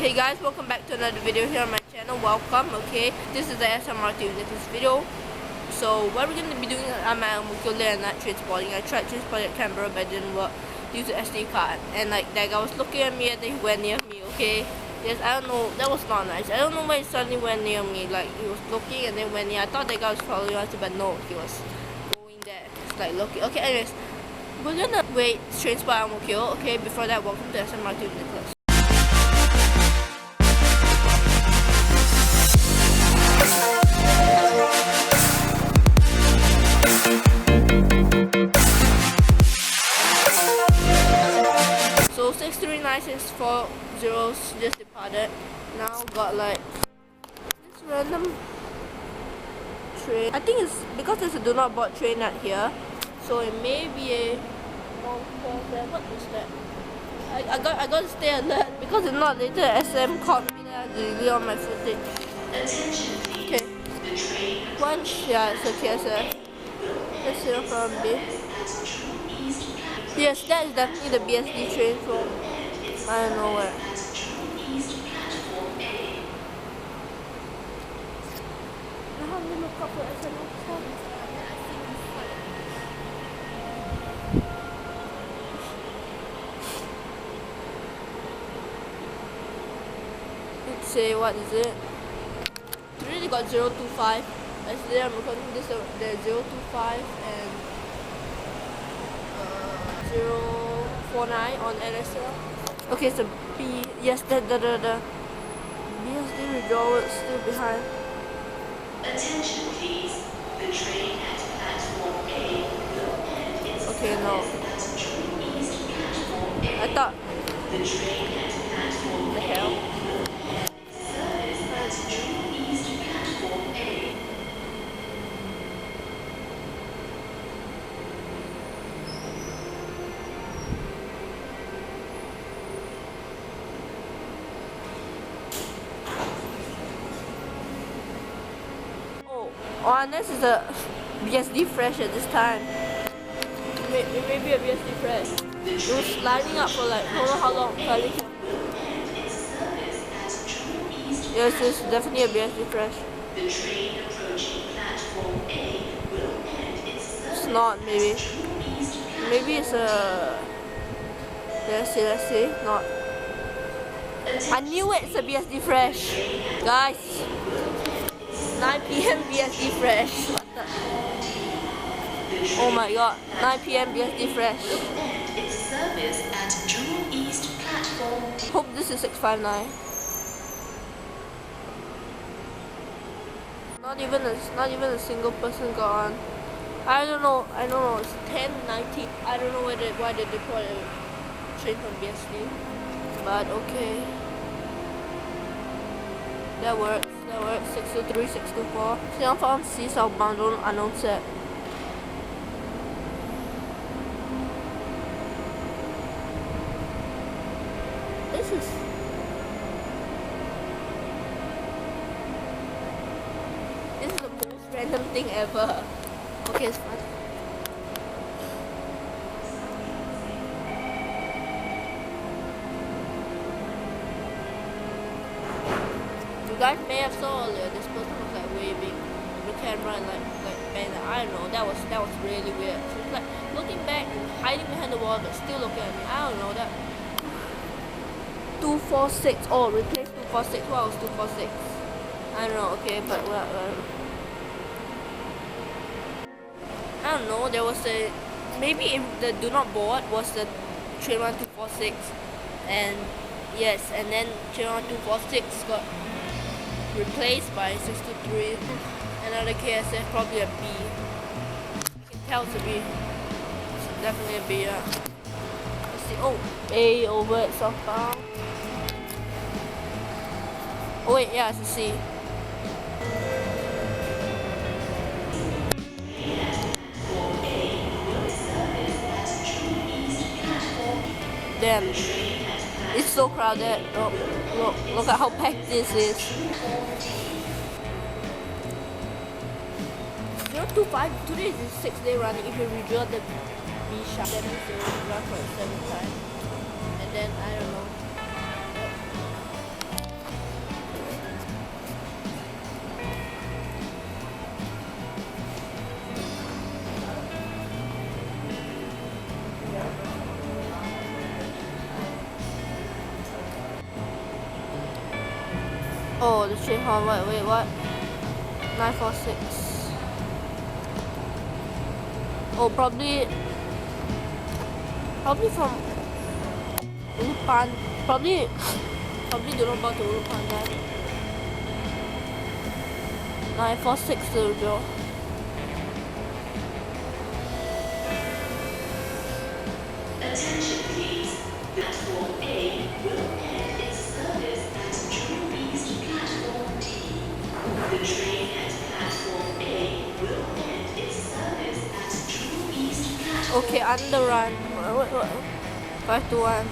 Hey guys, welcome back to another video here on my channel. Welcome. Okay, this is the SMRT with this video. So what we're gonna be doing, I'm at Ang Mo Kio and not trainspotting. I tried trainspotting at Canberra but it didn't work due to SD card. And like that guy was looking at me and then he went near me. Okay, yes, I don't know, that was not nice. I don't know why he suddenly went near me. Like he was looking and then went near. I thought that guy was following us, but no, he was going there. It's like looking. Okay, anyways, we're gonna wait trainspot Ang Mo Kio. Okay, before that, welcome to SMRT with Nicholas. So 63964 just departed. Now got like this random train. I think it's because there's a do not board train out here, so it may be a long pause there. What is that? I got to stay alert because if not later SM caught me there really on my footage. Okay. Yeah, it's a KSF. Let's see from B. Yes, that is definitely the BSD train from I don't know where. Now let me look up for SMRT. Let's say what is it? We really got 025. As there I'm recording this there's 025 and 049 on NSL. Okay, so B, yes, the BSD withdrawals still behind. Attention please, the train at platform A will end its Okay, no. passenger east platform A. I thought The train at platform the A hell. will end its service at True East platform A. Oh, and this is a BSD fresh at this time. It may be a BSD fresh. It was lining up for like, I don't know how long. Yes, it's definitely a BSD fresh. The train approaching platform A will end its service. It's not, maybe. True East Maybe it's a... Let's see. Not. I knew it's a BSD fresh. Guys. 9 PM BSD fresh. What the? Oh my god. 9 PM BSD fresh. its service at True East platform. Hope this is 659. Not even a single person got on. I don't know. It's 10:19. I don't know why they deployed a train from BSD. But okay. That works. 623, 624. Southbound C southbound unknown set. This is the most random thing ever. Okay, it's fine. You guys may have saw earlier, this person was like waving the camera and like bang. I don't know, that was really weird. She was like looking back and hiding behind the wall but still looking at me. I don't know that. 246. Oh, replace 246. What was 246? I don't know, okay, but I don't know, there was a maybe if the do not board was the train 1246 and yes, and then train 1246 got replaced by 623. Another KSF, probably a B. You can tell it's a B. It's definitely a B, yeah. Let's see. Oh, A over at southbound. Oh wait, yeah, it's a C. Damn, it's so crowded. Look at how packed this is. 025, today is the 6th day running. If you redraw the B sharp, that means they will run for a 7th time. And then, I don't know. Oh, the train horn. Wait, what? 946. Oh, probably from Ulupan. Probably don't know about the Ulupan guy. 946 Sergio. Attention please. Platform A will end its service at True East Platform D. The train at Platform A will end its service at True East Platform Okay, underrun. What? 521.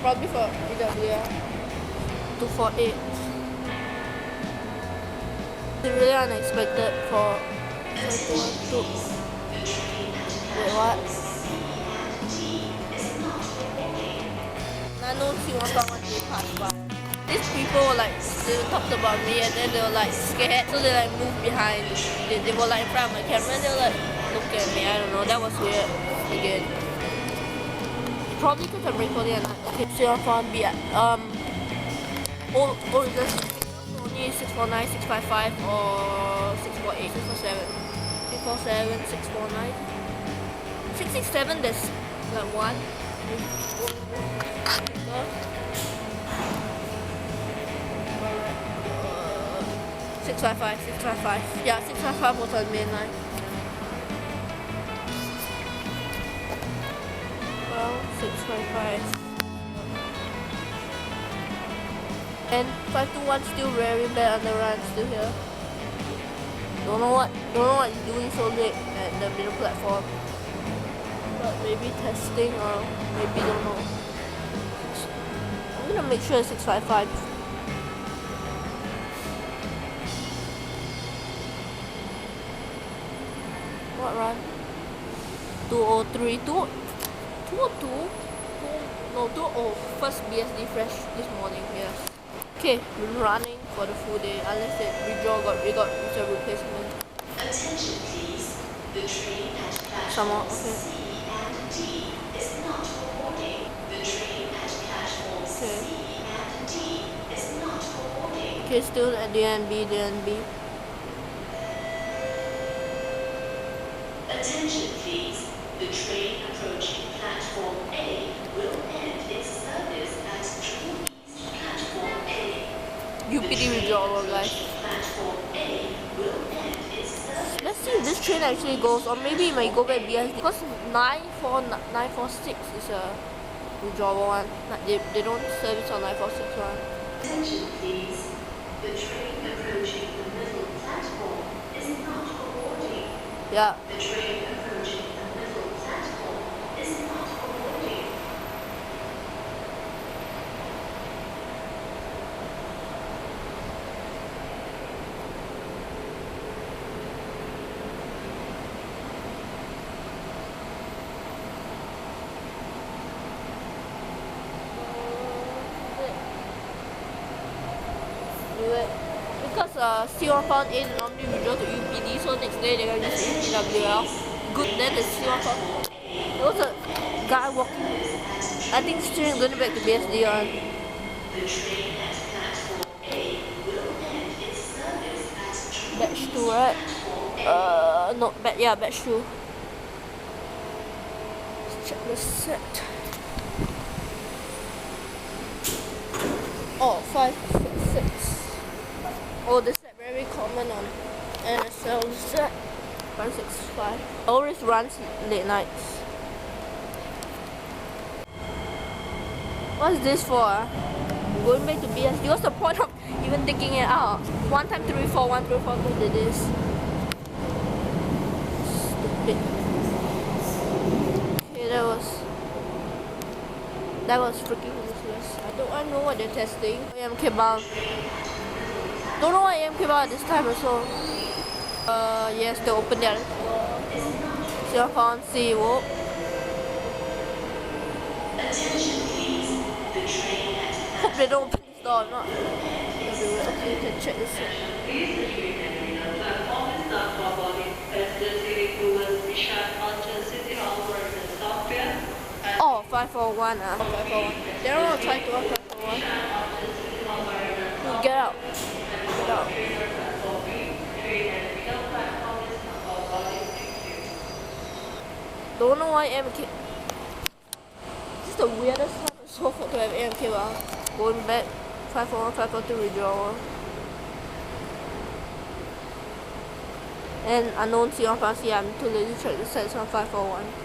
Probably for EWR. 248. It's really unexpected for 521. Wait, what? I know she wants someone to pass by. These people were like, they talked about me and then they were like scared, so they like moved behind. They were like in front of my camera and they were like, look at me, I don't know, that was weird again. Probably because I'm recording and okay, so I'm on B is this only 649, 655 or 648, 647, 647, 649, 667, there's like one. 655. Yeah, 655 was on main line. Well, 655. And 521 still very bad on the run, still here. Don't know what he's doing so late at the middle platform. But maybe testing or maybe don't know. I'm gonna make sure it's 655. What run? 203, 202? No, 20. First BSD fresh this morning, yes. Okay, been running for the full day unless we got some replacement. Attention please. The train at Some more, platform okay. C and D is not boarding. The train at platform C and D is not boarding. Okay, still at DNB. Attention please. The train approaching platform A will end its service at True East Platform A. UPD withdrawal, guys. Platform A will end its service. Let's see if this train actually goes, or maybe it might go back BSD. Because 946 is a withdrawal one. They don't service on 946 one. Attention please. The train approaching the middle platform is not boarding. Yeah. The train approaching the middle platform is not boarding. Do it. Because C1 found in normally withdraw to UPD, so next day they're gonna use PWL. Good, then the C1 found. There was a guy walking. I think this train is going back to BSD on. The train at platform A will end its service at True Batch 2, right? No, batch 2. Let's check the set. Oh, 566. Oh, this set very common on NSL set. 565. Always runs late nights. What's this for? Going back to BSD. What's the point of even taking it out? 1 time 341, 342 did this. Stupid. Okay, that was freaking useless. I don't know what they're testing. AMK bound. Don't know what AMK bound this time or so. Yes, they opened their Singapore C walk. Attention please. The train at Hope they don't open this door or not. Everywhere. Okay, you can check this out. Oh, 541 541. They're all trying to work 541. 541. Get out. Get out. Don't know why AMK. This is the weirdest time so far to have AMK bar. Going back 541, 542 withdrawal. And unknown C1 I'm too lazy to check the sets on 541.